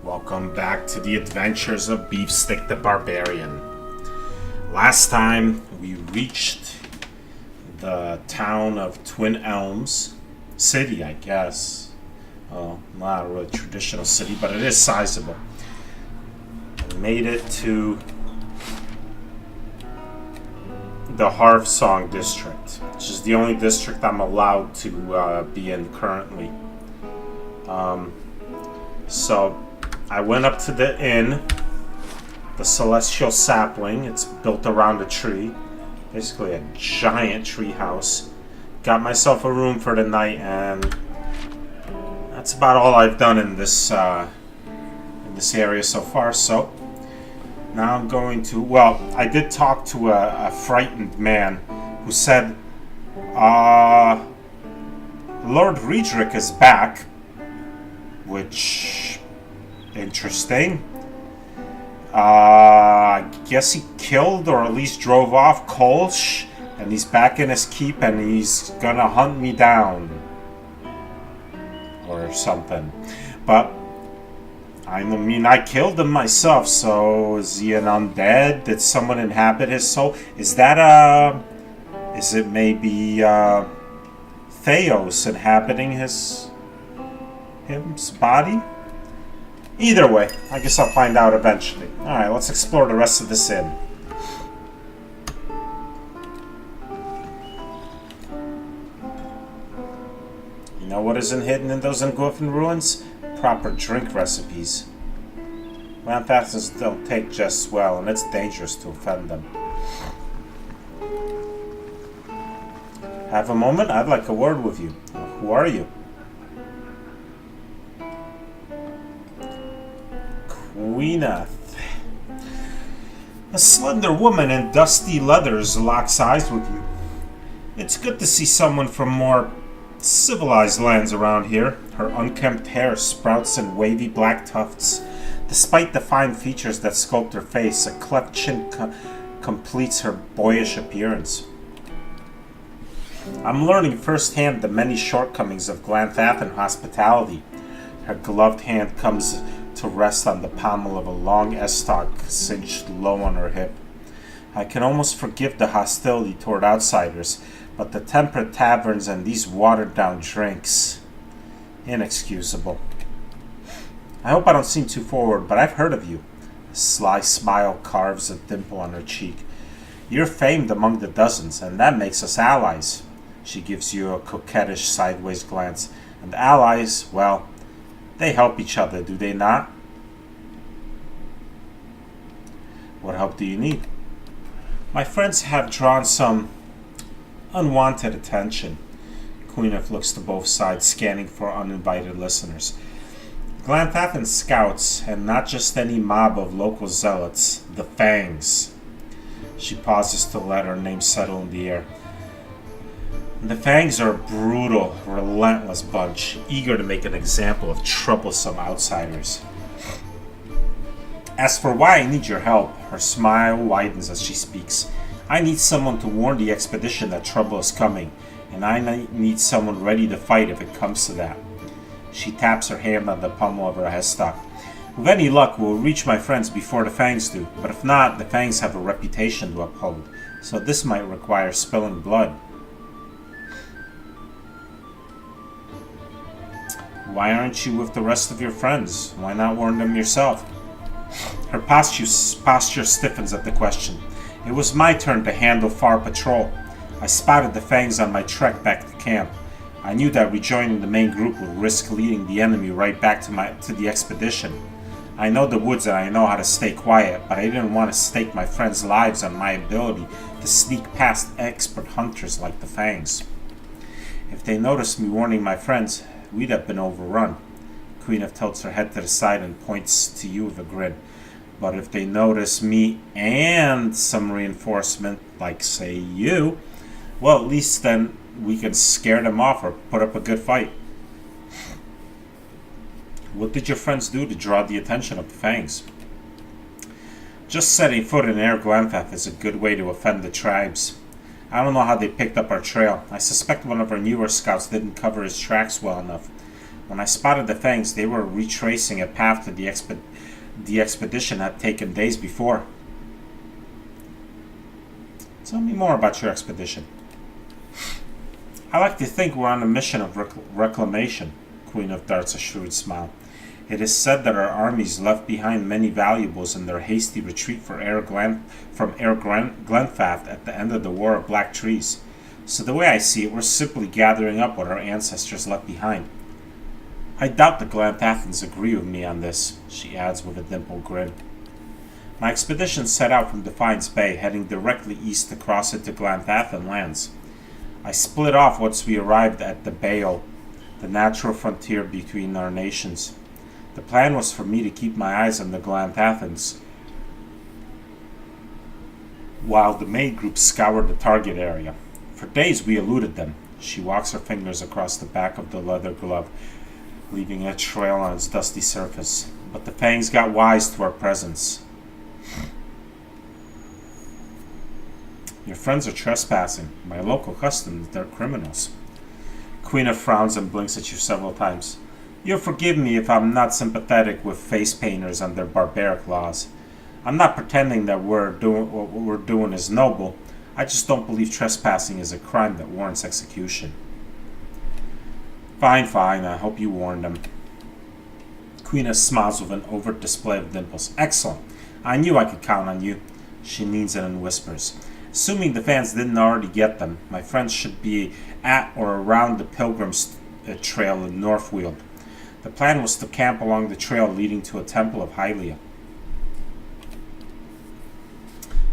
Welcome back to the adventures of Beefstick the Barbarian. Last time we reached the town of Twin Elms City, I guess. Well, not a really traditional city, but it is sizable. We made it to the Hearthsong district, which is the only district I'm allowed to be in currently. So I went up to the inn, the Celestial Sapling. It's built around a tree, basically a giant tree house. Got myself a room for the night, and that's about all I've done in this area so far. So now I'm going to. Well, I did talk to a frightened man who said, Lord Riedrich is back, which interesting. I guess he killed or at least drove off Kolsch, and he's back in his keep and he's gonna hunt me down or something. But I mean, I killed him myself, so is he an undead? Did someone inhabit his soul? Is it maybe Theos inhabiting his body? Either way, I guess I'll find out eventually. Alright, let's explore the rest of this inn. You know what isn't hidden in those engulfing ruins? Proper drink recipes. Lamp assassins don't take just well, and it's dangerous to offend them. Have a moment? I'd like a word with you. Who are you? Queenath. A slender woman in dusty leathers locks eyes with you. It's good to see someone from more civilized lands around here. Her unkempt hair sprouts in wavy black tufts. Despite the fine features that sculpt her face, a cleft chin completes her boyish appearance. I'm learning firsthand the many shortcomings of Glanthathan hospitality. Her gloved hand comes to rest on the pommel of a long estoc cinched low on her hip. I can almost forgive the hostility toward outsiders, but the temperate taverns and these watered-down drinks, inexcusable. I hope I don't seem too forward, but I've heard of you. A sly smile carves a dimple on her cheek. You're famed among the dozens, and that makes us allies. She gives you a coquettish sideways glance. And allies, well, they help each other, do they not? What help do you need? My friends have drawn some unwanted attention. Queenath looks to both sides, scanning for uninvited listeners. Glanthathan scouts, and not just any mob of local zealots, the Fangs. She pauses to let her name settle in the air. The Fangs are a brutal, relentless bunch, eager to make an example of troublesome outsiders. As for why I need your help, her smile widens as she speaks. I need someone to warn the expedition that trouble is coming, and I need someone ready to fight if it comes to that. She taps her hand on the pommel of her headstock. With any luck, we'll reach my friends before the Fangs do, but if not, the Fangs have a reputation to uphold, so this might require spilling blood. Why aren't you with the rest of your friends? Why not warn them yourself? Her posture stiffens at the question. It was my turn to handle Far Patrol. I spotted the Fangs on my trek back to camp. I knew that rejoining the main group would risk leading the enemy right back to the expedition. I know the woods and I know how to stay quiet, but I didn't want to stake my friends' lives on my ability to sneak past expert hunters like the Fangs. If they noticed me warning my friends, we'd have been overrun. Queenath tilts her head to the side and points to you with a grin. But if they notice me and some reinforcement, like say you, well, at least then we can scare them off or put up a good fight. What did your friends do to draw the attention of the Fangs? Just setting foot in Air Glanthath is a good way to offend the tribes. I don't know how they picked up our trail. I suspect one of our newer scouts didn't cover his tracks well enough. When I spotted the fangs, they were retracing a path to the expedition had taken days before. Tell me more about your expedition. I like to think we're on a mission of reclamation. Queen of darts a shrewd smile. It is said that our armies left behind many valuables in their hasty retreat from Glenfath at the end of the War of Black Trees. So the way I see it, we're simply gathering up what our ancestors left behind. I doubt the Glenfathans agree with me on this, she adds with a dimpled grin. My expedition set out from Defiance Bay, heading directly east to cross into Glenfathan lands. I split off once we arrived at the Baal, the natural frontier between our nations. The plan was for me to keep my eyes on the Glenfathans, while the main group scoured the target area. For days we eluded them. She walks her fingers across the back of the leather glove, leaving a trail on its dusty surface. But the fangs got wise to our presence. Your friends are trespassing. By local customs, they're criminals. Quina frowns and blinks at you several times. You'll forgive me if I'm not sympathetic with face painters and their barbaric laws. I'm not pretending that what we're doing is noble. I just don't believe trespassing is a crime that warrants execution. Fine. I hope you warned them. Quina smiles with an overt display of dimples. Excellent. I knew I could count on you. She leans in and whispers. Assuming the fans didn't already get them, my friends should be at or around the Pilgrim's Trail in Northfield. The plan was to camp along the trail leading to a temple of Hylia.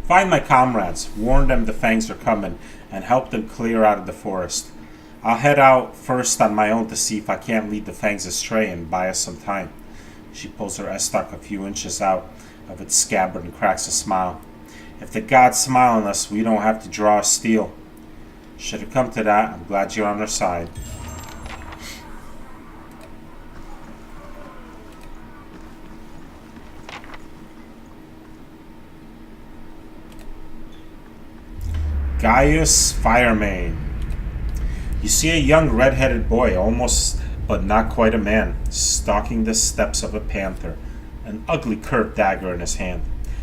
Find my comrades, warn them the fangs are coming, and help them clear out of the forest. I'll head out first on my own to see if I can't lead the fangs astray and buy us some time. She pulls her estoc a few inches out of its scabbard and cracks a smile. If the gods smile on us, we don't have to draw steel. Should it come to that, I'm glad you're on our side. Gaius Firemane. You see a young red-headed boy, almost but not quite a man, stalking the steps of a panther, an ugly curved dagger in his hand.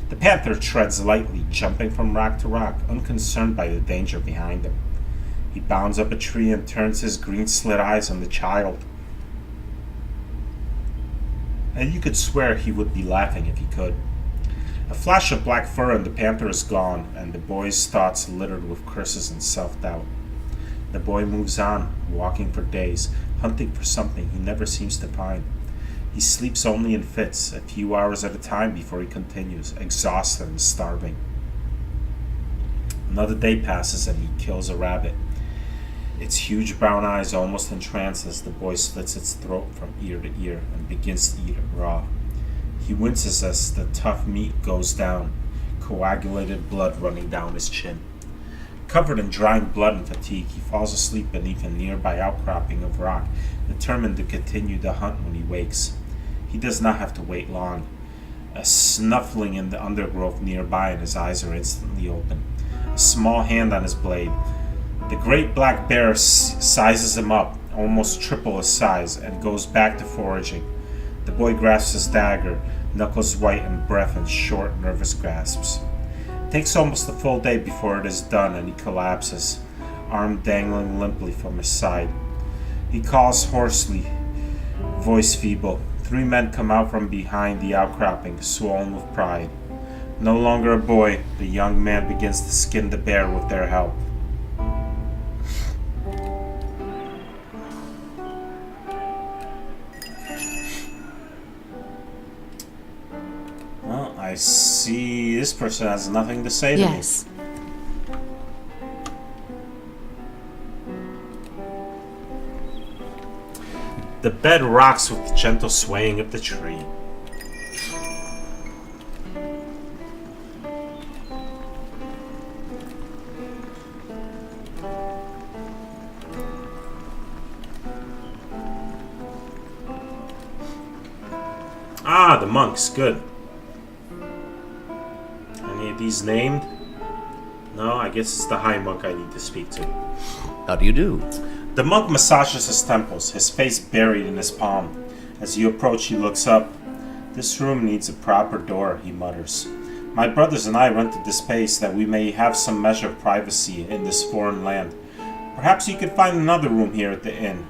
The panther treads lightly, jumping from rock to rock, unconcerned by the danger behind him. He bounds up a tree and turns his green-slit eyes on the child. And you could swear he would be laughing if he could. A flash of black fur and the panther is gone, and the boy's thoughts littered with curses and self-doubt. The boy moves on, walking for days, hunting for something he never seems to find. He sleeps only in fits, a few hours at a time before he continues, exhausted and starving. Another day passes and he kills a rabbit. Its huge brown eyes almost entranced as the boy slits its throat from ear to ear and begins to eat it raw. He winces as the tough meat goes down, coagulated blood running down his chin. Covered in drying blood and fatigue, he falls asleep beneath a nearby outcropping of rock, determined to continue the hunt when he wakes. He does not have to wait long. A snuffling in the undergrowth nearby and his eyes are instantly open. A small hand on his blade. The great black bear sizes him up, almost triple his size, and goes back to foraging. The boy grasps his dagger, knuckles white and breath in short, nervous grasps. It takes almost a full day before it is done, and he collapses, arm dangling limply from his side. He calls hoarsely, voice feeble. 3 men come out from behind the outcropping, swollen with pride. No longer a boy, the young man begins to skin the bear with their help. Well, I see this person has nothing to say to me. Yes. The bed rocks with the gentle swaying of the tree. Ah, the monks, good. Any of these named? No, I guess it's the high monk I need to speak to. How do you do? The monk massages his temples, his face buried in his palm. As you approach, he looks up. This room needs a proper door, he mutters. My brothers and I rented this space that we may have some measure of privacy in this foreign land. Perhaps you could find another room here at the inn.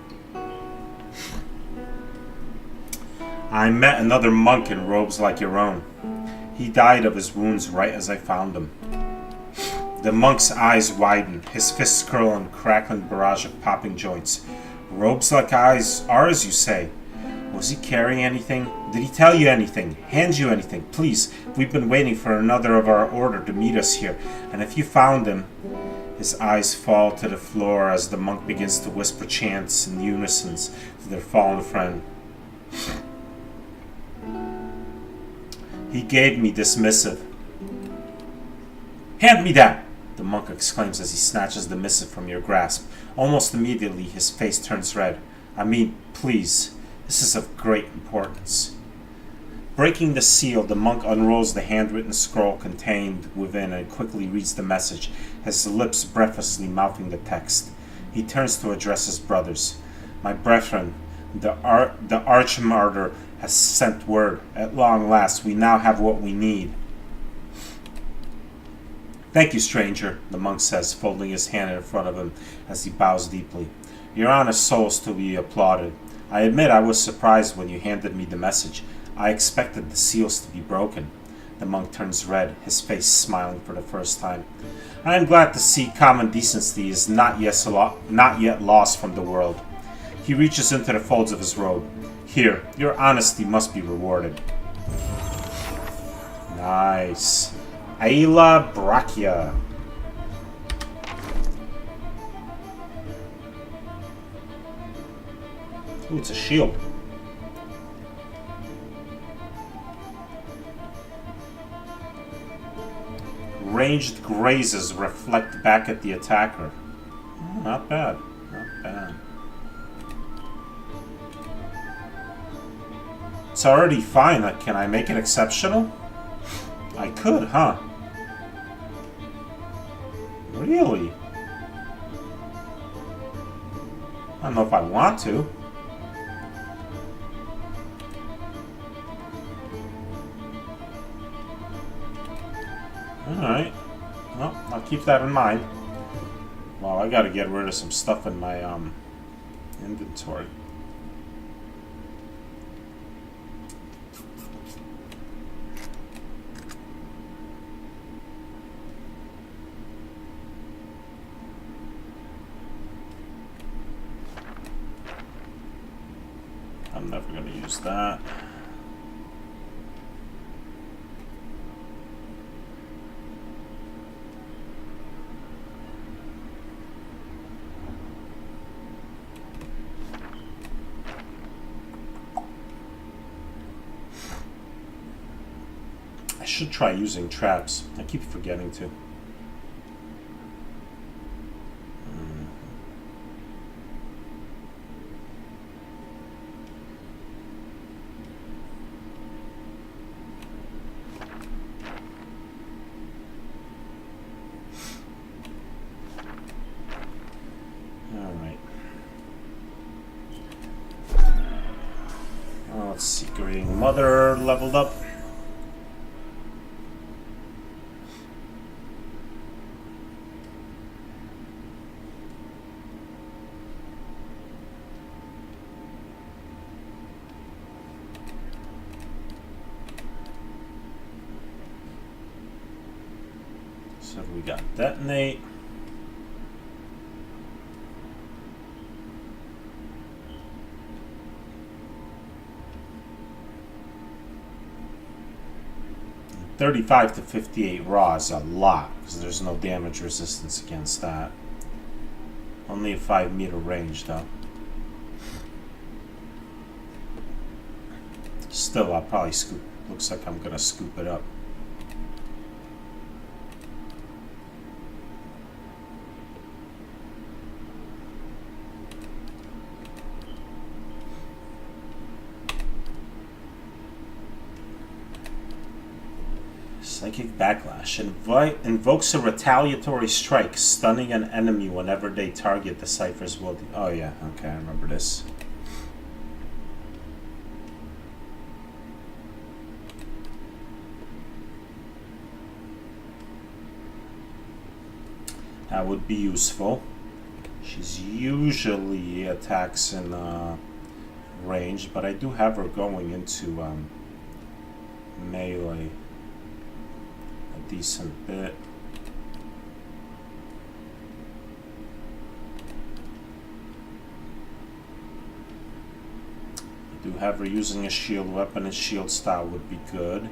I met another monk in robes like your own. He died of his wounds right as I found him. The monk's eyes widen, his fists curl in a crackling barrage of popping joints. Robes like ours, you say? Was he carrying anything? Did he tell you anything? Hand you anything? Please, we've been waiting for another of our order to meet us here, and if you found him... His eyes fall to the floor as the monk begins to whisper chants in unison to their fallen friend. He gave me this missive. Hand me that! The monk exclaims as he snatches the missive from your grasp. Almost immediately, his face turns red. I mean, please, this is of great importance. Breaking the seal, the monk unrolls the handwritten scroll contained within and quickly reads the message, his lips breathlessly mouthing the text. He turns to address his brothers. My brethren, the arch-martyr has sent word. At long last, we now have what we need. Thank you, stranger, the monk says, folding his hand in front of him as he bows deeply. Your honest soul's to be applauded. I admit I was surprised when you handed me the message. I expected the seals to be broken. The monk turns red, his face smiling for the first time. I am glad to see common decency is not yet lost from the world. He reaches into the folds of his robe. Here, your honesty must be rewarded. Nice. Ayla Brachia. Ooh, it's a shield. Ranged grazes reflect back at the attacker. Oh, not bad. Not bad. It's already fine. Can I make it exceptional? I could, huh? Really? I don't know if I want to. Alright. Well, I'll keep that in mind. Well, I gotta get rid of some stuff in my inventory. I'm never gonna use that. I should try using traps. I keep forgetting to. Alright. Let's see. Greeting Mother leveled up. So we got detonate. And 35 to 58 raw is a lot because there's no damage resistance against that. Only a 5-meter range though. Still, I'll probably scoop. Looks like I'm gonna scoop it up. Psychic Backlash. Invokes a retaliatory strike, stunning an enemy whenever they target the cipher's will. Oh yeah, okay, I remember this. That would be useful. She's usually attacks in range, but I do have her going into melee a decent bit. I do have her using a shield weapon, and shield style would be good.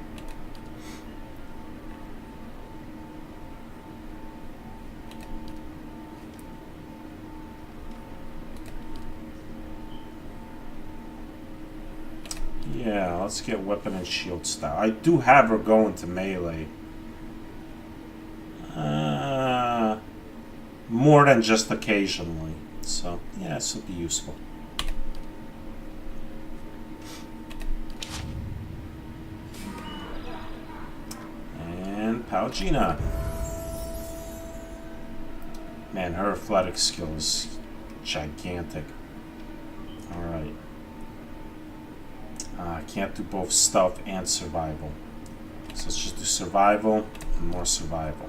Yeah, let's get weapon and shield style. I do have her going to melee. More than just occasionally. So, yeah, this will be useful. And Palgina. Man, her athletic skill is gigantic. Alright. I can't do both stealth and survival. So let's just do survival and more survival.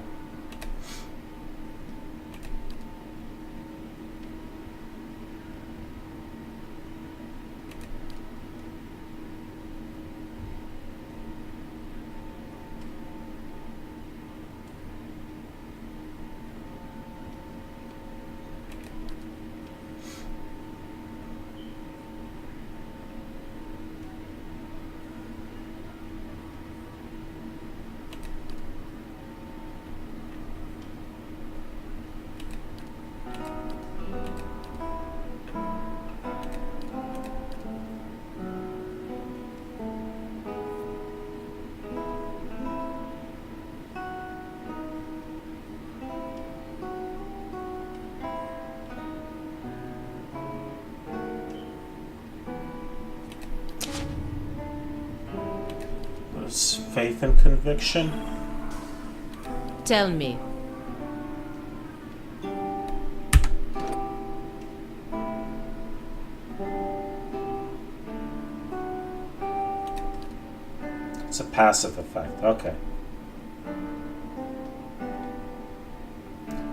Faith and conviction. Tell me. It's a passive effect. Okay.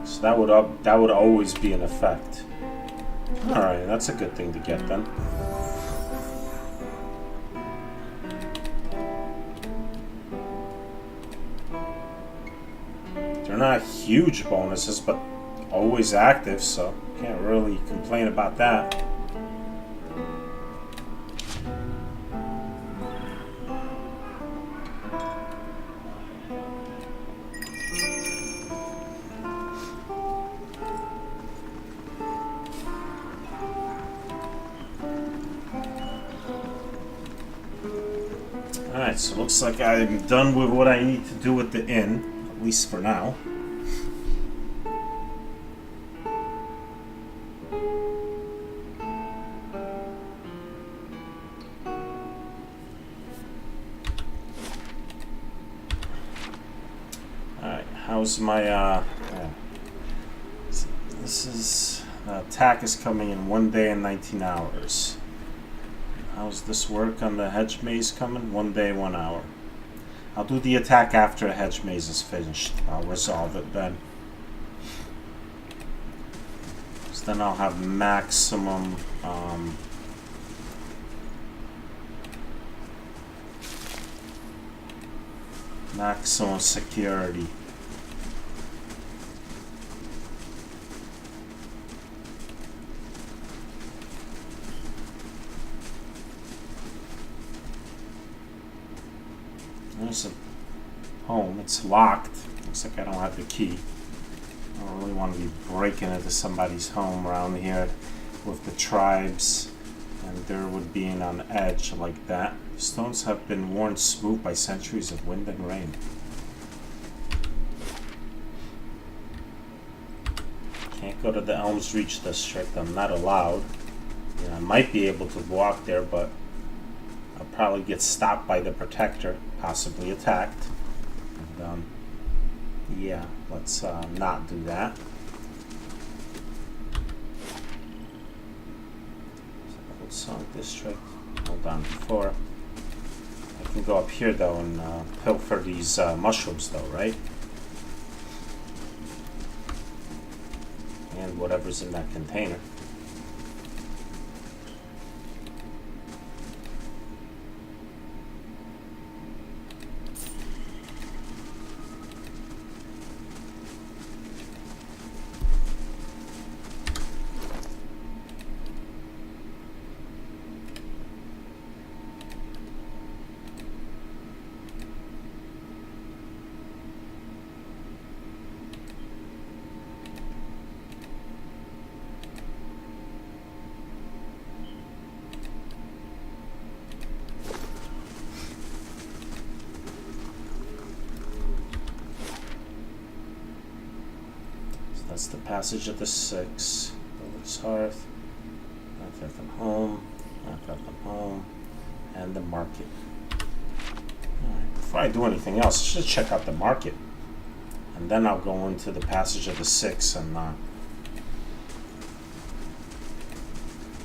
So that would always be an effect. All right, that's a good thing to get then. They're not huge bonuses, but always active, so can't really complain about that. Alright, so looks like I'm done with what I need to do at the inn. At least for now. Alright, how's my, this is, attack is coming in 1 day and 19 hours. How's this work on the hedge maze coming? 1 day, 1 hour. I'll do the attack after the hedge maze is finished. I'll resolve it then. So then I'll have maximum maximum security. There's a home. It's locked. Looks like I don't have the key. I don't really want to be breaking into somebody's home around here with the tribes and Durwood being on edge like that. Stones have been worn smooth by centuries of wind and rain. Can't go to the Elms Reach district. I'm not allowed. I might be able to walk there, but I'll probably get stopped by the protector, possibly attacked. Yeah, let's not do that. Old Song District. Hold on, before I can go up here though and pilfer these mushrooms though, right? And whatever's in that container. That's the passage of the six. Builder's Hearth. Not far from home. Not far from home. And the market. Alright, before I do anything else, I should check out the market. And then I'll go into the passage of the six and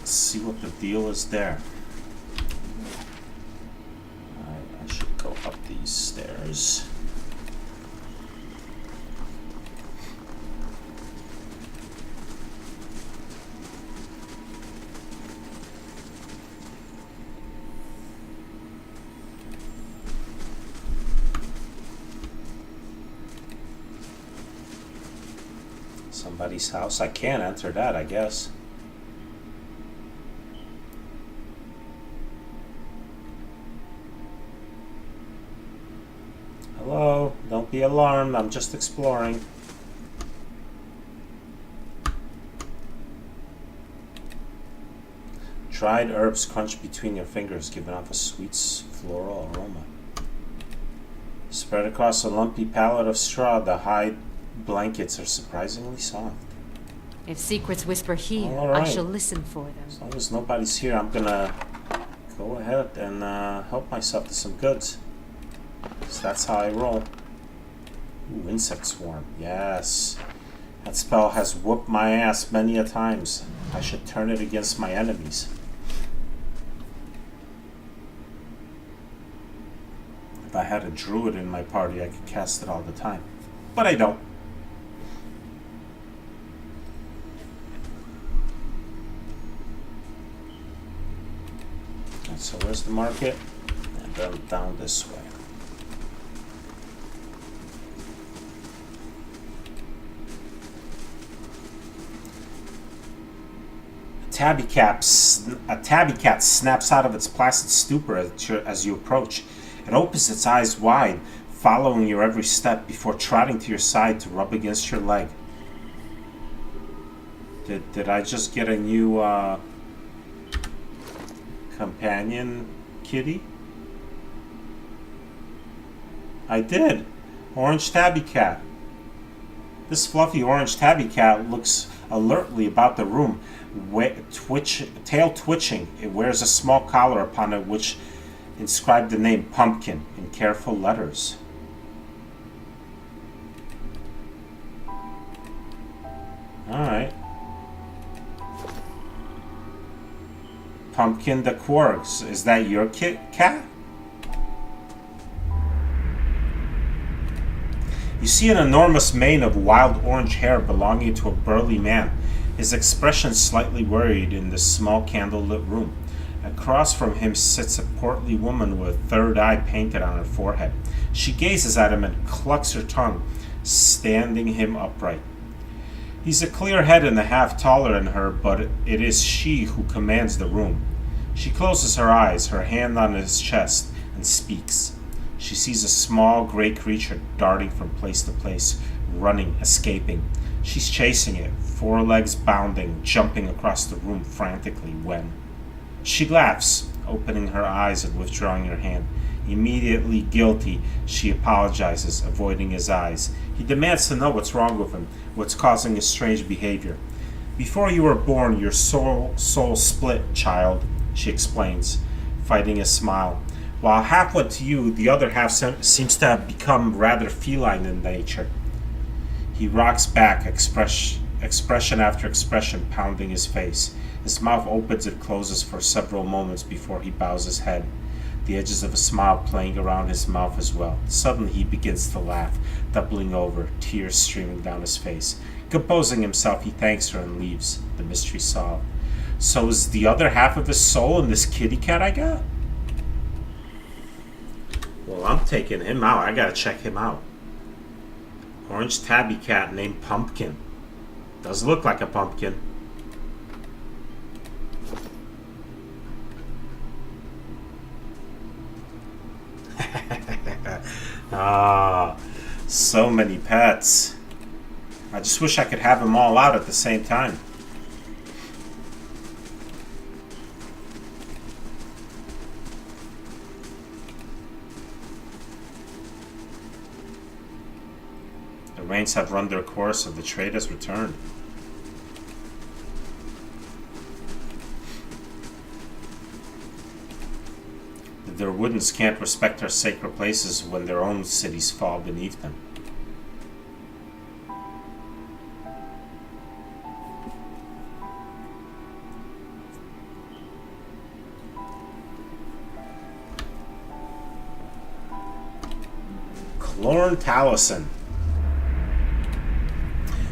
see what the deal is there. Alright, I should go up these stairs. Somebody's house. I can't enter that, I guess. Hello? Don't be alarmed. I'm just exploring. Dried herbs crunch between your fingers, giving off a sweet floral aroma. Spread across a lumpy pallet of straw, the hide blankets are surprisingly soft. If secrets whisper here, All right. I shall listen for them. As long as nobody's here, I'm gonna go ahead and help myself to some goods. So that's how I roll. Ooh, insect swarm. Yes. That spell has whooped my ass many a times. I should turn it against my enemies. If I had a druid in my party, I could cast it all the time. But I don't. So where's the market? And then down this way. A tabby cat snaps out of its placid stupor as you approach. It opens its eyes wide, following your every step before trotting to your side to rub against your leg. Did I just get a new companion kitty? I did. Orange tabby cat. This fluffy orange tabby cat looks alertly about the room, tail twitching. It wears a small collar upon it which inscribed the name Pumpkin in careful letters. Alright. Pumpkin the Quarks. Is that your cat? You see an enormous mane of wild orange hair belonging to a burly man, his expression slightly worried in the small candlelit room. Across from him sits a portly woman with a third eye painted on her forehead. She gazes at him and clucks her tongue, standing him upright. He's a clear head and a half taller than her, but it is she who commands the room. She closes her eyes, her hand on his chest, and speaks. She sees a small gray creature darting from place to place, running, escaping. She's chasing it, four legs bounding, jumping across the room frantically when... She laughs, opening her eyes and withdrawing her hand. Immediately guilty, she apologizes, avoiding his eyes. He demands to know what's wrong with him, what's causing his strange behavior. Before you were born, your soul split, child, she explains, fighting a smile. While half went to you, the other half seems to have become rather feline in nature. He rocks back, expression after expression pounding his face. His mouth opens and closes for several moments before he bows his head, the edges of a smile playing around his mouth as well. Suddenly he begins to laugh, doubling over, tears streaming down his face. Composing himself, he thanks her and leaves, the mystery solved. So is the other half of his soul in this kitty cat I got? Well, I'm taking him out. I gotta check him out. Orange tabby cat named Pumpkin. Does look like a pumpkin. Ah, so many pets. I just wish I could have them all out at the same time. The rains have run their course and the trade has returned. The Derwoodans can't respect our sacred places when their own cities fall beneath them. Lorne Taliesin.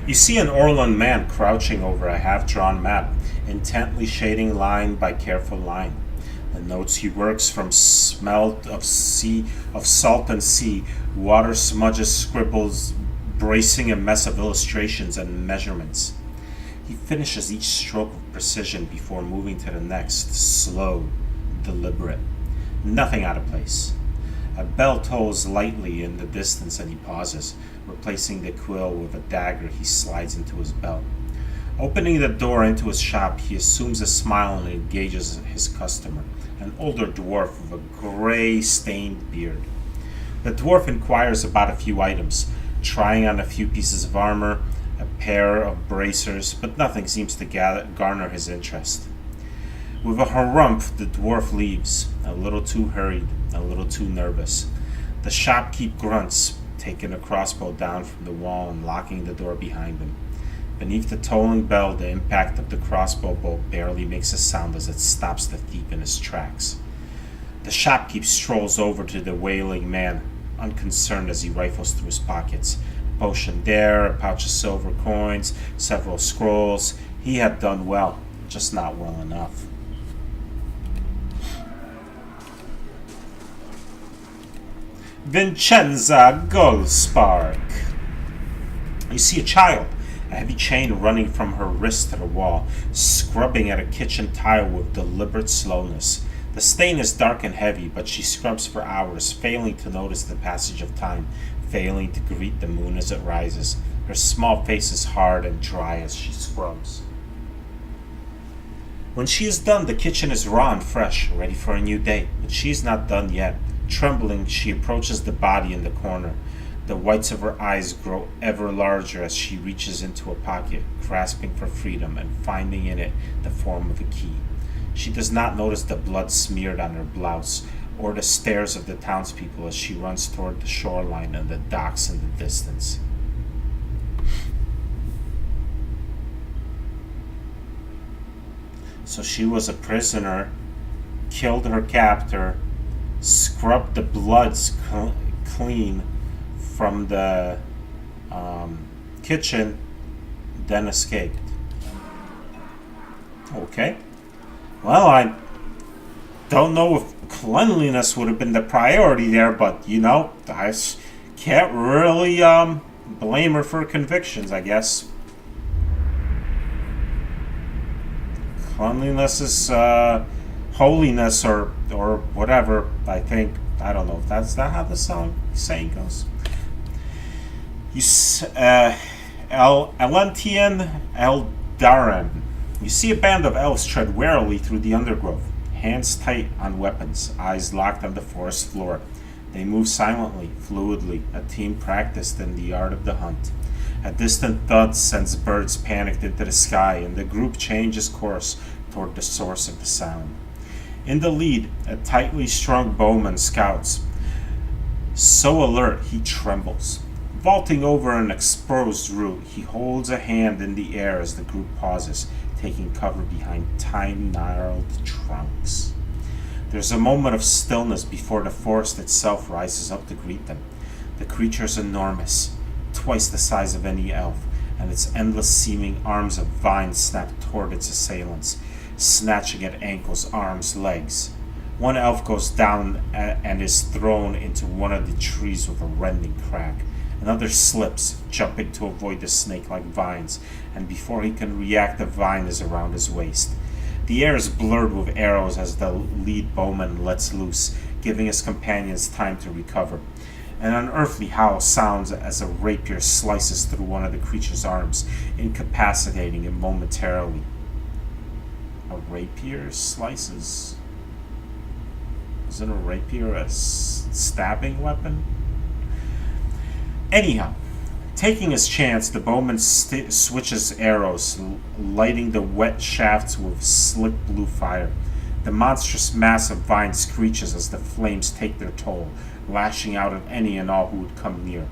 You see an Orlan man crouching over a half-drawn map, intently shading line by careful line. The notes he works from smell of salt and sea, water smudges, scribbles, bracing a mess of illustrations and measurements. He finishes each stroke with precision before moving to the next, slow, deliberate. Nothing out of place. A bell tolls lightly in the distance and he pauses, replacing the quill with a dagger he slides into his belt. Opening the door into his shop, he assumes a smile and engages his customer, an older dwarf with a gray-stained beard. The dwarf inquires about a few items, trying on a few pieces of armor, a pair of bracers, but nothing seems to garner his interest. With a harumph, the dwarf leaves, a little too hurried, a little too nervous. The shopkeep grunts, taking a crossbow down from the wall and locking the door behind him. Beneath the tolling bell, the impact of the crossbow bolt barely makes a sound as it stops the thief in his tracks. The shopkeep strolls over to the wailing man, unconcerned as he rifles through his pockets. A potion there, a pouch of silver coins, several scrolls. He had done well, just not well enough. Vincenza Goldspark. You see a child, a heavy chain running from her wrist to the wall, scrubbing at a kitchen tile with deliberate slowness. The stain is dark and heavy, but she scrubs for hours, failing to notice the passage of time, failing to greet the moon as it rises. Her small face is hard and dry as she scrubs. When she is done, the kitchen is raw and fresh, ready for a new day, but she is not done yet. Trembling, she approaches the body in the corner. The whites of her eyes grow ever larger as she reaches into a pocket, grasping for freedom and finding in it the form of a key. She does not notice the blood smeared on her blouse or the stares of the townspeople as she runs toward the shoreline and the docks in the distance. So she was a prisoner, killed her captor, scrubbed the bloods clean from the kitchen, then escaped. Okay. Well, I don't know if cleanliness would have been the priority there, but, you know, I can't really blame her for convictions, I guess. Cleanliness is holiness or whatever, I think. I don't know if that's not how the saying goes. Elentian Eldaran. You see a band of elves tread warily through the undergrowth, hands tight on weapons, eyes locked on the forest floor. They move silently, fluidly, a team practiced in the art of the hunt. A distant thud sends birds panicked into the sky, and the group changes course toward the source of the sound. In the lead, a tightly strung bowman scouts, so alert he trembles. Vaulting over an exposed root, he holds a hand in the air as the group pauses, taking cover behind tiny gnarled trunks. There's a moment of stillness before the forest itself rises up to greet them. The creature is enormous, twice the size of any elf, and its endless-seeming arms of vines snap toward its assailants, snatching at ankles, arms, legs. One elf goes down and is thrown into one of the trees with a rending crack. Another slips, jumping to avoid the snake-like vines, and before he can react, the vine is around his waist. The air is blurred with arrows as the lead bowman lets loose, giving his companions time to recover. An unearthly howl sounds as a rapier slices through one of the creature's arms, incapacitating it momentarily. A rapier slices? Isn't a rapier a stabbing weapon? Anyhow, taking his chance, the bowman switches arrows, lighting the wet shafts with slick blue fire. The monstrous mass of vines screeches as the flames take their toll, lashing out at any and all who would come near.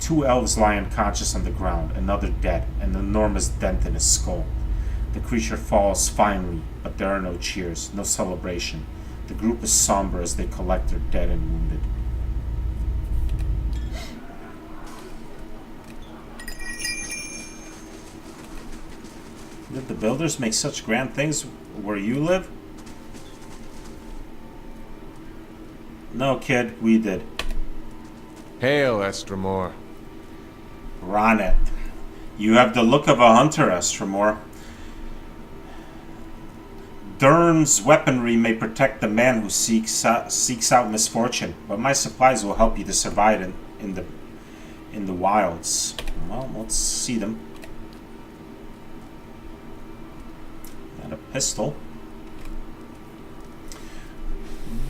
2 elves lie unconscious on the ground, another dead, an enormous dent in his skull. The creature falls finally, but there are no cheers, no celebration. The group is somber as they collect their dead and wounded. Did the builders make such grand things where you live? No, kid, we did. Hail, Estremor. Ronnet. You have the look of a hunter, Estremor. Durn's weaponry may protect the man who seeks out misfortune, but my supplies will help you to survive in the wilds. Well, let's see them. And a pistol.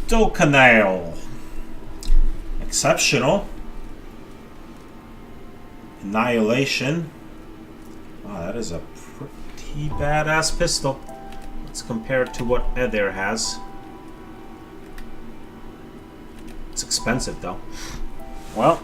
Dolcanale. Exceptional. Annihilation. Wow, that is a pretty badass pistol. Let's compare it to what Eder has. It's expensive though. Well.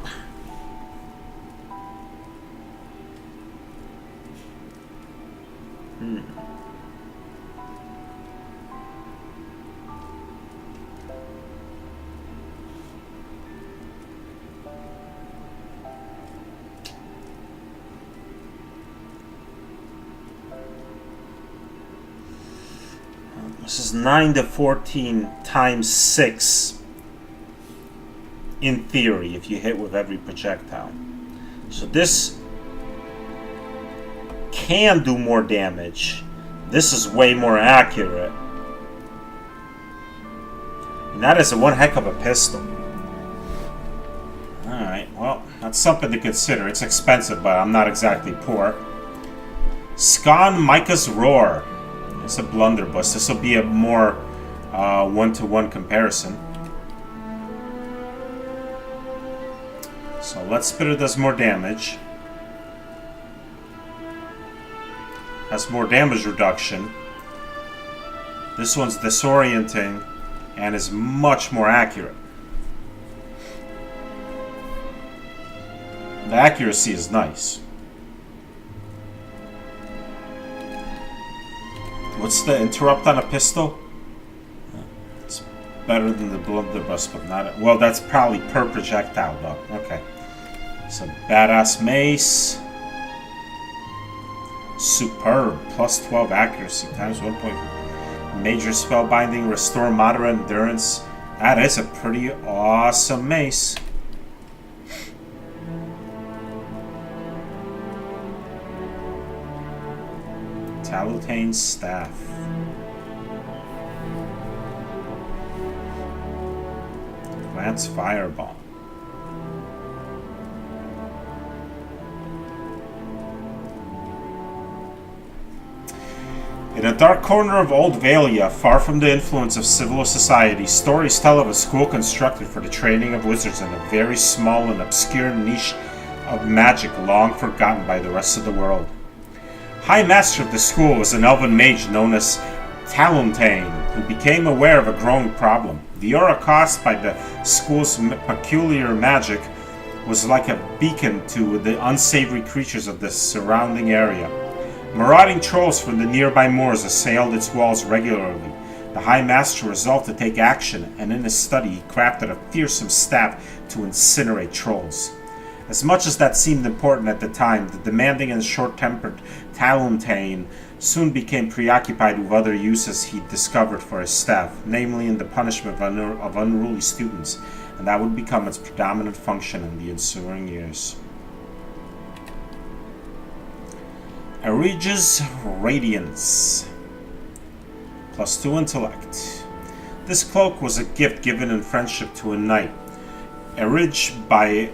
This is 9 to 14 times 6 in theory if you hit with every projectile. So this can do more damage. This is way more accurate. And that is one heck of a pistol. Alright, well, that's something to consider. It's expensive, but I'm not exactly poor. Skan Micah's Roar. It's a blunderbuss. This will be a more one-to-one comparison. So Lead Spitter does more damage. Has more damage reduction. This one's disorienting and is much more accurate. The accuracy is nice. What's the interrupt on a pistol? It's better than the blunderbuss, but not... Well, that's probably per projectile, though. Okay. So, badass mace. Superb. Plus 12 accuracy times 1.5. Major spellbinding. Restore moderate endurance. That is a pretty awesome mace. Talutane's Staff. Lance Fireball. In a dark corner of Old Valia, far from the influence of civil society, stories tell of a school constructed for the training of wizards in a very small and obscure niche of magic long forgotten by the rest of the world. High Master of the school was an elven mage known as Talutane, who became aware of a growing problem. The aura caused by the school's peculiar magic was like a beacon to the unsavory creatures of the surrounding area. Marauding trolls from the nearby moors assailed its walls regularly. The High Master resolved to take action, and in his study he crafted a fearsome staff to incinerate trolls. As much as that seemed important at the time, the demanding and short-tempered Talentane soon became preoccupied with other uses he discovered for his staff, namely in the punishment of unruly students, and that would become its predominant function in the ensuing years. Erige's Radiance. +2 intellect. This cloak was a gift given in friendship to a knight. Erige by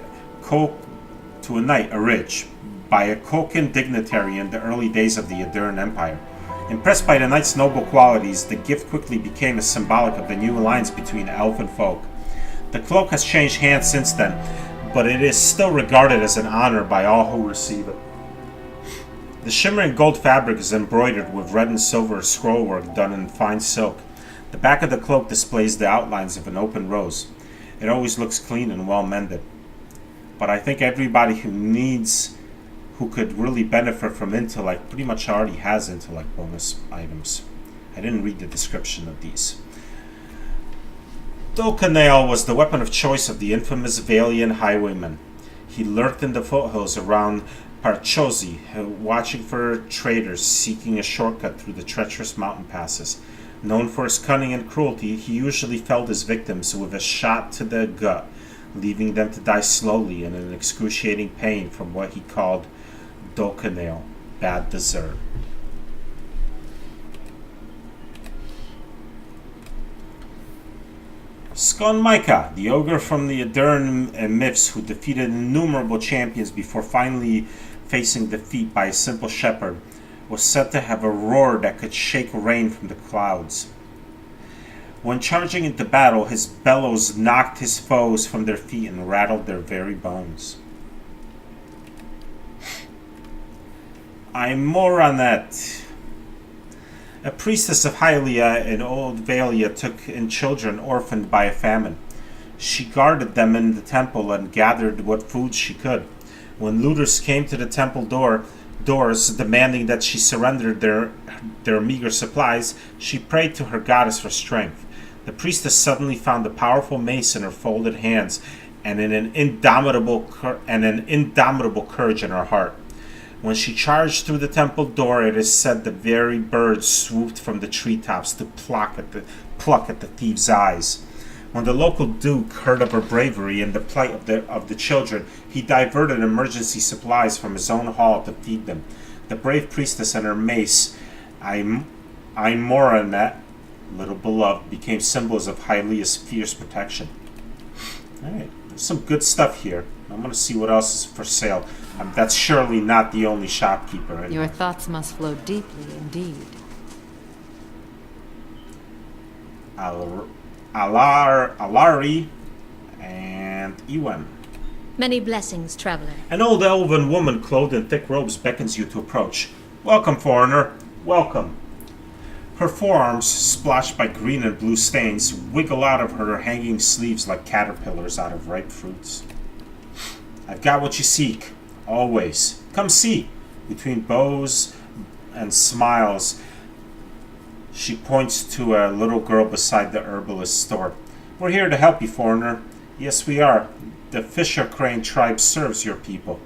a Kokan dignitary in the early days of the Adern Empire. Impressed by the knight's noble qualities, the gift quickly became a symbolic of the new alliance between elf and folk. The cloak has changed hands since then, but it is still regarded as an honor by all who receive it. The shimmering gold fabric is embroidered with red and silver scrollwork done in fine silk. The back of the cloak displays the outlines of an open rose. It always looks clean and well mended. But I think everybody who could really benefit from intellect pretty much already has intellect bonus items. I didn't read the description of these. Dolkanale was the weapon of choice of the infamous Valian highwayman. He lurked in the foothills around Parchosi, watching for traders seeking a shortcut through the treacherous mountain passes. Known for his cunning and cruelty, he usually felled his victims with a shot to the gut, leaving them to die slowly and in excruciating pain from what he called Dolkanale, bad dessert. Skonmaika, the ogre from the Adern myths who defeated innumerable champions before finally facing defeat by a simple shepherd, was said to have a roar that could shake rain from the clouds. When charging into battle, his bellows knocked his foes from their feet and rattled their very bones. Imoranet. A priestess of Hylia in Old Valia took in children orphaned by a famine. She guarded them in the temple and gathered what food she could. When looters came to the temple doors demanding that she surrender their meager supplies, she prayed to her goddess for strength. The priestess suddenly found a powerful mace in her folded hands and an indomitable courage in her heart. When she charged through the temple door, it is said the very birds swooped from the treetops to pluck at the thief's eyes. When the local duke heard of her bravery and the plight of the children, he diverted emergency supplies from his own hall to feed them. The brave priestess and her mace, Imoranet, little beloved, became symbols of Hylia's fierce protection. Alright, there's some good stuff here. I'm going to see what else is for sale. That's surely not the only shopkeeper. Anyway. Your thoughts must flow deeply indeed. Alari and Iwan. Many blessings, traveler. An old elven woman clothed in thick robes beckons you to approach. Welcome, foreigner. Welcome. Her forearms, splotched by green and blue stains, wiggle out of her hanging sleeves like caterpillars out of ripe fruits. I've got what you seek. Always. Come see. Between bows and smiles, she points to a little girl beside the herbalist's store. We're here to help you, foreigner. Yes, we are. The Fisher Crane tribe serves your people.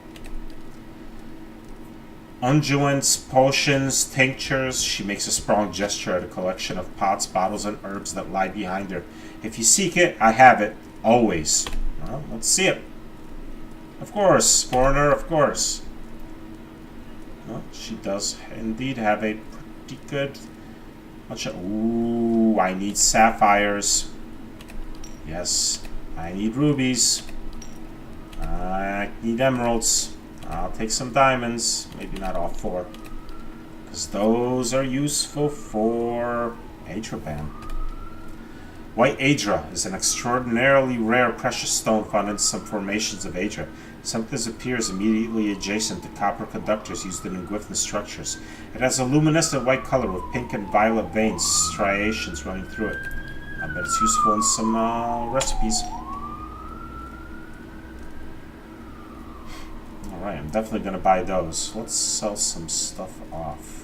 Unguents, potions, tinctures. She makes a strong gesture at a collection of pots, bottles, and herbs that lie behind her. If you seek it, I have it. Always. Well, let's see it. Of course, foreigner, of course. Well, she does indeed have a pretty good... Ooh, I need sapphires. Yes, I need rubies. I need emeralds. I'll take some diamonds. Maybe not all 4. Because those are useful for Atrapan. White Adra is an extraordinarily rare precious stone found in some formations of Adra. Something appears immediately adjacent to copper conductors used in Gwithna structures. It has a luminescent white color with pink and violet veins, striations running through it. I bet it's useful in some recipes. Alright, I'm definitely going to buy those. Let's sell some stuff off.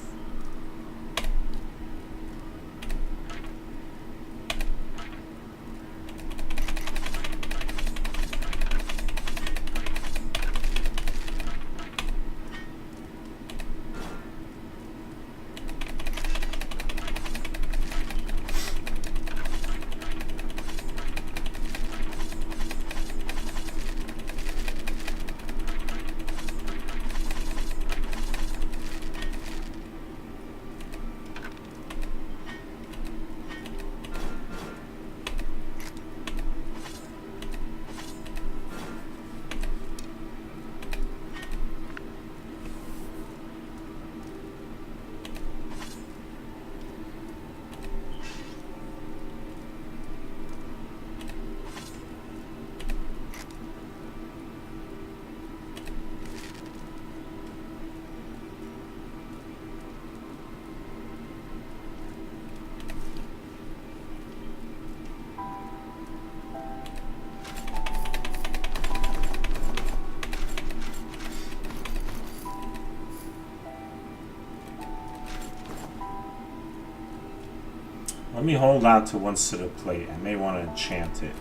Let me hold on to one set of plate. I may want to enchant it.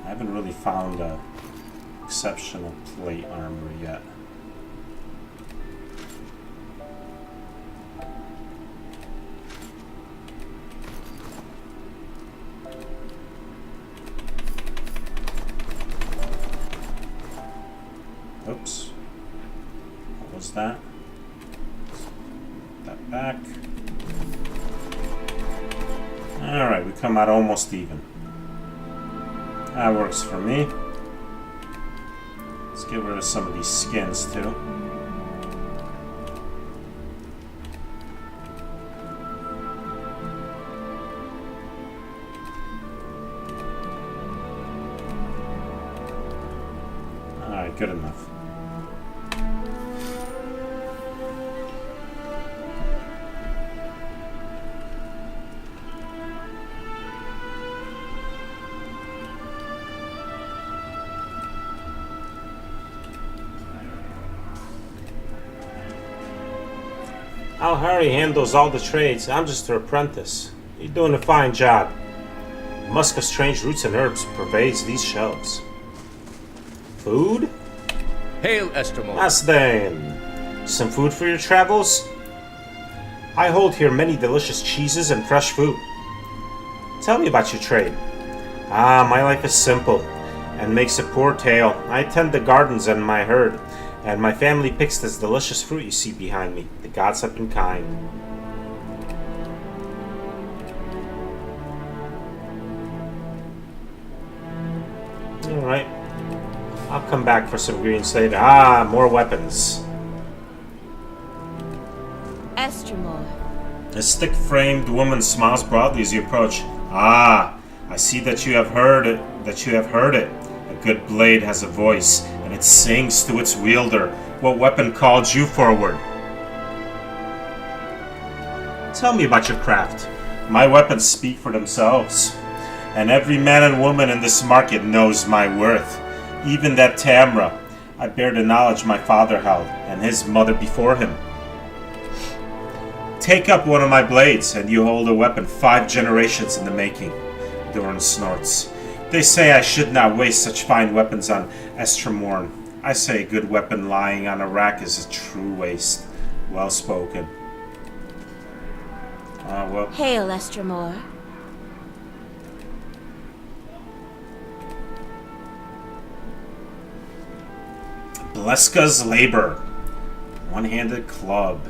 I haven't really found a exceptional plate armor yet. Oops. What was that? Put that back. Alright, we come out almost even. That works for me. Let's get rid of some of these skins too. Alright, good enough. How Harry handles all the trades, I'm just her apprentice. You're doing a fine job. The musk of strange roots and herbs pervades these shelves. Food? Hail, Estremor. Asdane. Some food for your travels? I hold here many delicious cheeses and fresh fruit. Tell me about your trade. My life is simple, and makes a poor tale. I tend the gardens and my herd, and my family picks this delicious fruit you see behind me. The gods have been kind. Alright. I'll come back for some greens later. More weapons. Estremor. A stick-framed woman smiles broadly as you approach. I see that you have heard it. A good blade has a voice, and it sings to its wielder. What weapon called you forward? Tell me about your craft. My weapons speak for themselves, and every man and woman in this market knows my worth. Even that Tamra. I bear the knowledge my father held, and his mother before him. Take up one of my blades, and you hold a weapon 5 generations in the making. Doran snorts. They say I should not waste such fine weapons on Estremorn. I say a good weapon lying on a rack is a true waste. Well spoken. Well. Hail, Estremor. Bleska's Labor. One-handed club.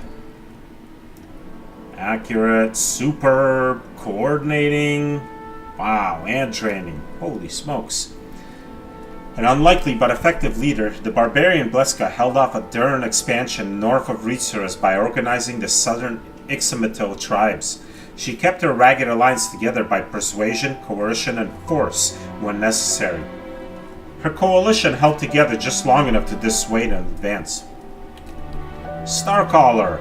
Accurate, superb, coordinating. Wow, and training. Holy smokes. An unlikely but effective leader, the barbarian Bleska held off a Duran expansion north of Ritsuras by organizing the southern Ixamitil tribes. She kept her ragged alliance together by persuasion, coercion, and force when necessary. Her coalition held together just long enough to dissuade and advance. Starcaller.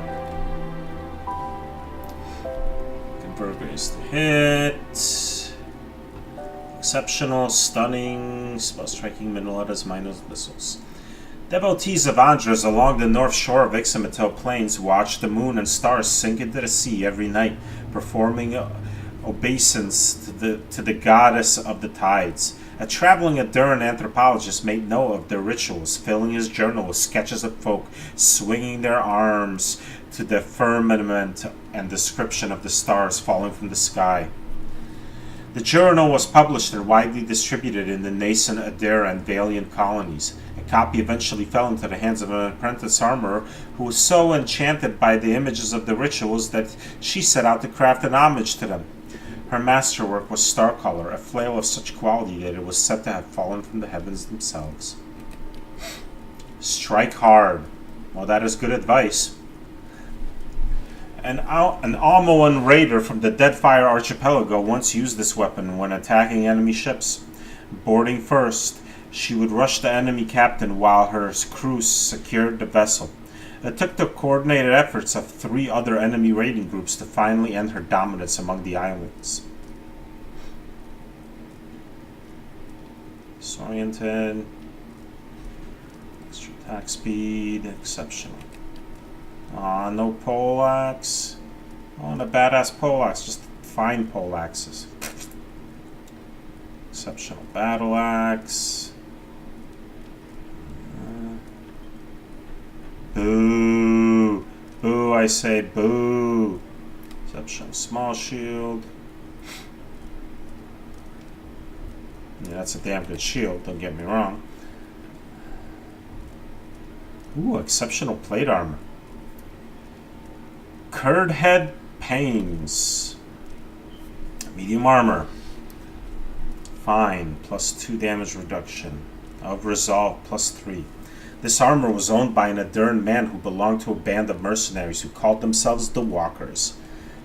Convergence to hit. Exceptional, stunning, spell striking, Minuetta's minus missiles. Devotees of Andras along the north shore of Ixometal Plains watch the moon and stars sink into the sea every night, performing obeisance to the goddess of the tides. A traveling Aduran anthropologist made note of their rituals, filling his journal with sketches of folk swinging their arms to the firmament and description of the stars falling from the sky. The journal was published and widely distributed in the nascent Adara and Valiant colonies. A copy eventually fell into the hands of an apprentice armorer who was so enchanted by the images of the rituals that she set out to craft an homage to them. Her masterwork was Starcaller, a flail of such quality that it was said to have fallen from the heavens themselves. Strike hard. Well, that is good advice. An Almoan raider from the Deadfire Archipelago once used this weapon when attacking enemy ships. Boarding first, she would rush the enemy captain while her crew secured the vessel. It took the coordinated efforts of 3 other enemy raiding groups to finally end her dominance among the islands. Disoriented. Extra attack speed. Exceptional. Aw, no poleaxe. I want a badass poleaxe. Just fine poleaxes. Exceptional battle axe. Boo! Boo, I say boo! Exceptional small shield. Yeah, that's a damn good shield, don't get me wrong. Ooh, exceptional plate armor. Curd head pains. Medium armor. Fine, +2 damage reduction. Of resolve, +3. This armor was owned by an Aduran man who belonged to a band of mercenaries who called themselves the Walkers.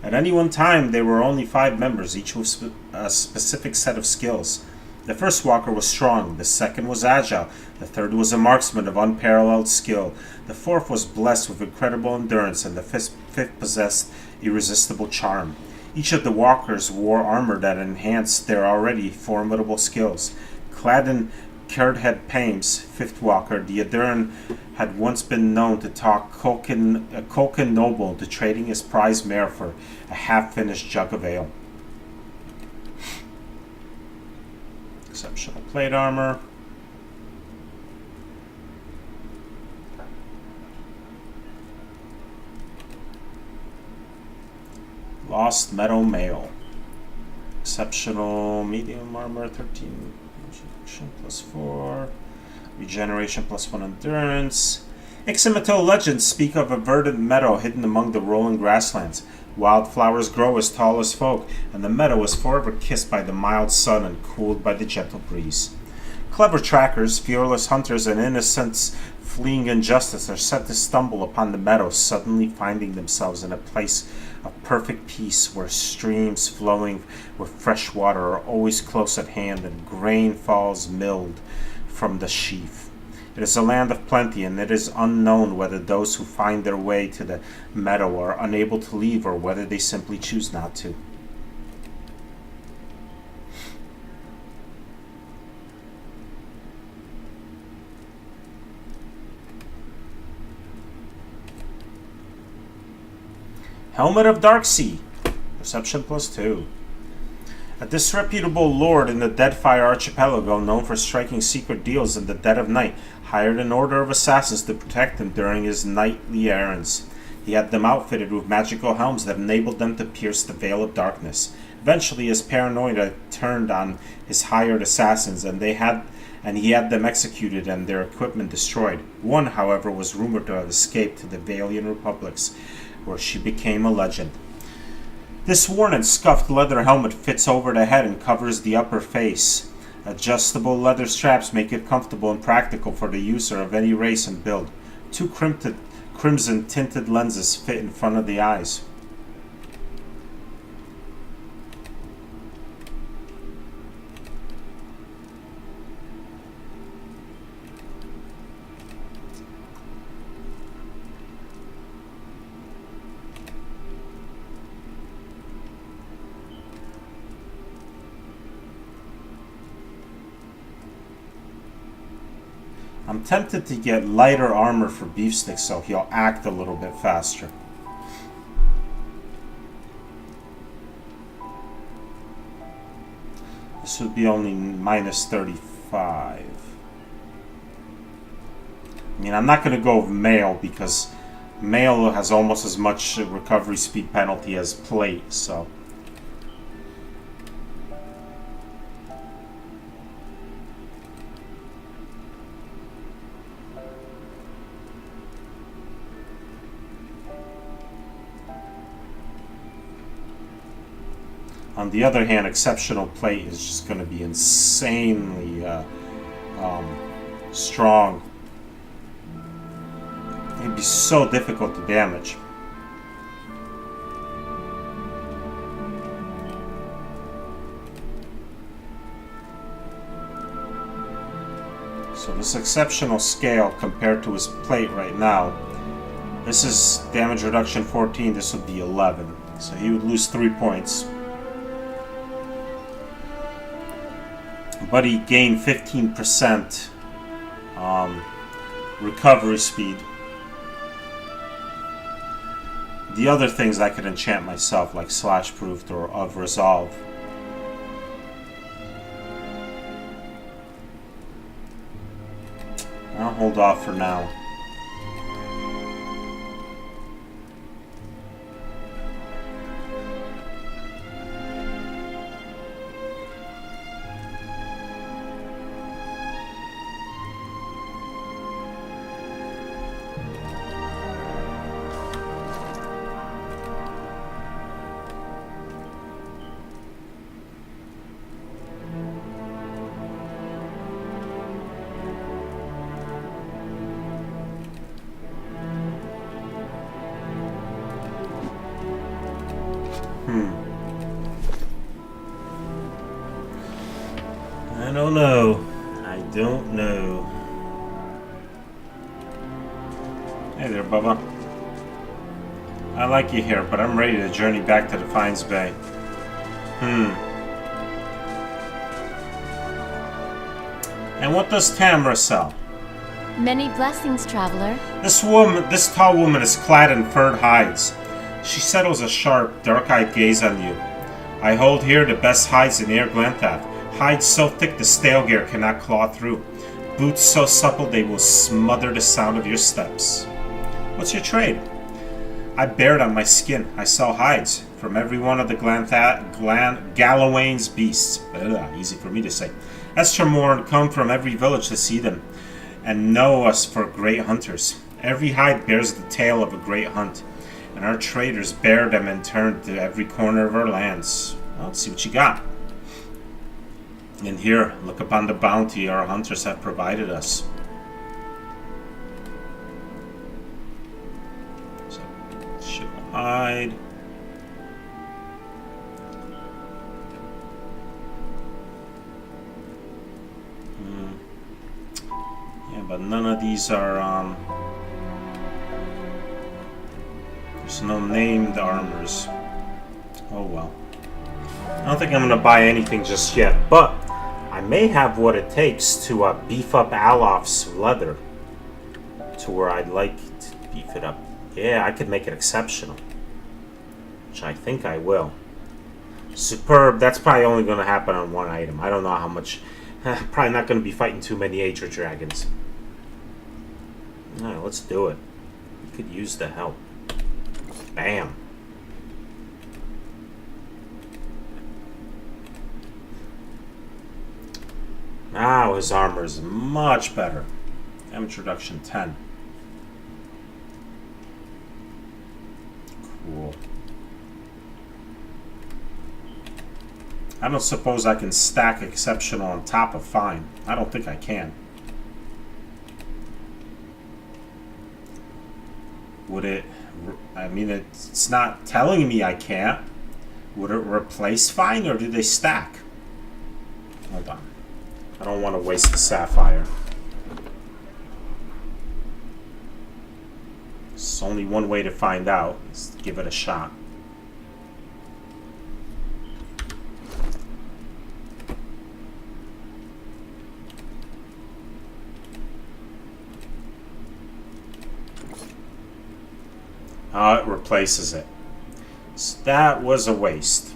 At any one time, there were only 5 members, each with a specific set of skills. The first Walker was strong, the second was agile, the third was a marksman of unparalleled skill, the fourth was blessed with incredible endurance, and the fifth possessed irresistible charm. Each of the Walkers wore armor that enhanced their already formidable skills. Clad in Curdhead Pames, 5th Walker, the Aduran had once been known to talk Kolkin Noble into trading his prize mare for a half-finished jug of ale. Exceptional plate armor. Lost Metal Mail. Exceptional medium armor, 13. +4. Regeneration +1 endurance. Ixometal legends speak of a verdant meadow hidden among the rolling grasslands. Wildflowers grow as tall as folk, and the meadow is forever kissed by the mild sun and cooled by the gentle breeze. Clever trackers, fearless hunters, and innocents fleeing injustice are said to stumble upon the meadow, suddenly finding themselves in a place of perfect peace where streams flowing with fresh water are always close at hand and grain falls milled from the sheaf. It is a land of plenty, and it is unknown whether those who find their way to the meadow are unable to leave or whether they simply choose not to. Helmet of Darksea. Perception +2. A disreputable lord in the Deadfire Archipelago, known for striking secret deals in the dead of night, hired an order of assassins to protect him during his nightly errands. He had them outfitted with magical helms that enabled them to pierce the veil of darkness. Eventually, his paranoia turned on his hired assassins, and he had them executed and their equipment destroyed. One, however, was rumored to have escaped to the Valian Republics, where she became a legend. This worn and scuffed leather helmet fits over the head and covers the upper face. Adjustable leather straps make it comfortable and practical for the user of any race and build. 2 crimson tinted lenses fit in front of the eyes. I'm tempted to get lighter armor for Beefstick so he'll act a little bit faster. This would be only minus 35. I mean, I'm not going to go male because male has almost as much recovery speed penalty as plate, so... On the other hand, exceptional plate is just going to be insanely strong. It'd be so difficult to damage. So this exceptional scale compared to his plate right now, this is damage reduction 14, this would be 11. So he would lose 3 points. But he gained 15% recovery speed. The other things I could enchant myself, like Slash Proofed or of Resolve. I'll hold off for now. I don't know. I don't know. Hey there, Bubba. I like you here, but I'm ready to journey back to Defiance Bay. And what does Tamra sell? Many blessings, traveler. This tall woman is clad in furred hides. She settles a sharp, dark-eyed gaze on you. I hold here the best hides in Air Glanthath. Hides so thick the stale gear cannot claw through. Boots so supple they will smother the sound of your steps. What's your trade? I bear it on my skin. I sell hides from every one of the Galawain's beasts. Easy for me to say. Estermorn come from every village to see them, and know us for great hunters. Every hide bears the tale of a great hunt, and our traders bear them in turn to every corner of our lands. Well, let's see what you got. And here, look upon the bounty our hunters have provided us. So, should hide. Yeah, but none of these are, there's no named armors. Oh well. I don't think I'm going to buy anything just yet, but I may have what it takes to beef up Alof's leather to where I'd like to beef it up. Yeah, I could make it exceptional, which I think I will. Superb, that's probably only going to happen on one item. I don't know how much. Probably not going to be fighting too many Ager Dragons. Alright, let's do it. We could use the help. Bam. Now his armor is much better. Damage reduction 10. Cool. I don't suppose I can stack exceptional on top of fine. I don't think I can. Would it... I mean, it's not telling me I can't. Would it replace fine, or do they stack? Hold on. I don't want to waste the sapphire. There's only one way to find out. Is to give it a shot. It replaces it. So that was a waste.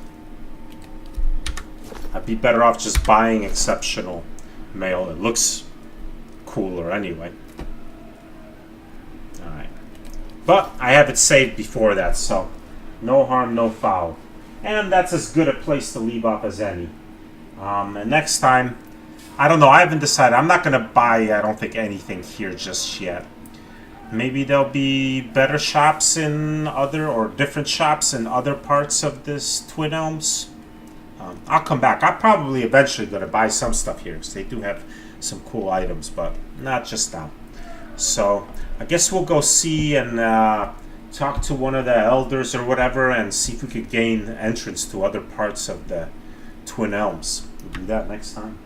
I'd be better off just buying exceptional mail. It looks cooler anyway. Alright. But I have it saved before that, so no harm, no foul. And that's as good a place to leave off as any. And next time, I don't know, I haven't decided. I'm not going to buy, I don't think, anything here just yet. Maybe there'll be better shops in other, or different shops in other parts of this Twin Elms. I'll come back. I'm probably eventually going to buy some stuff here, because they do have some cool items, but not just now. So, I guess we'll go see and talk to one of the elders or whatever, and see if we could gain entrance to other parts of the Twin Elms. We'll do that next time.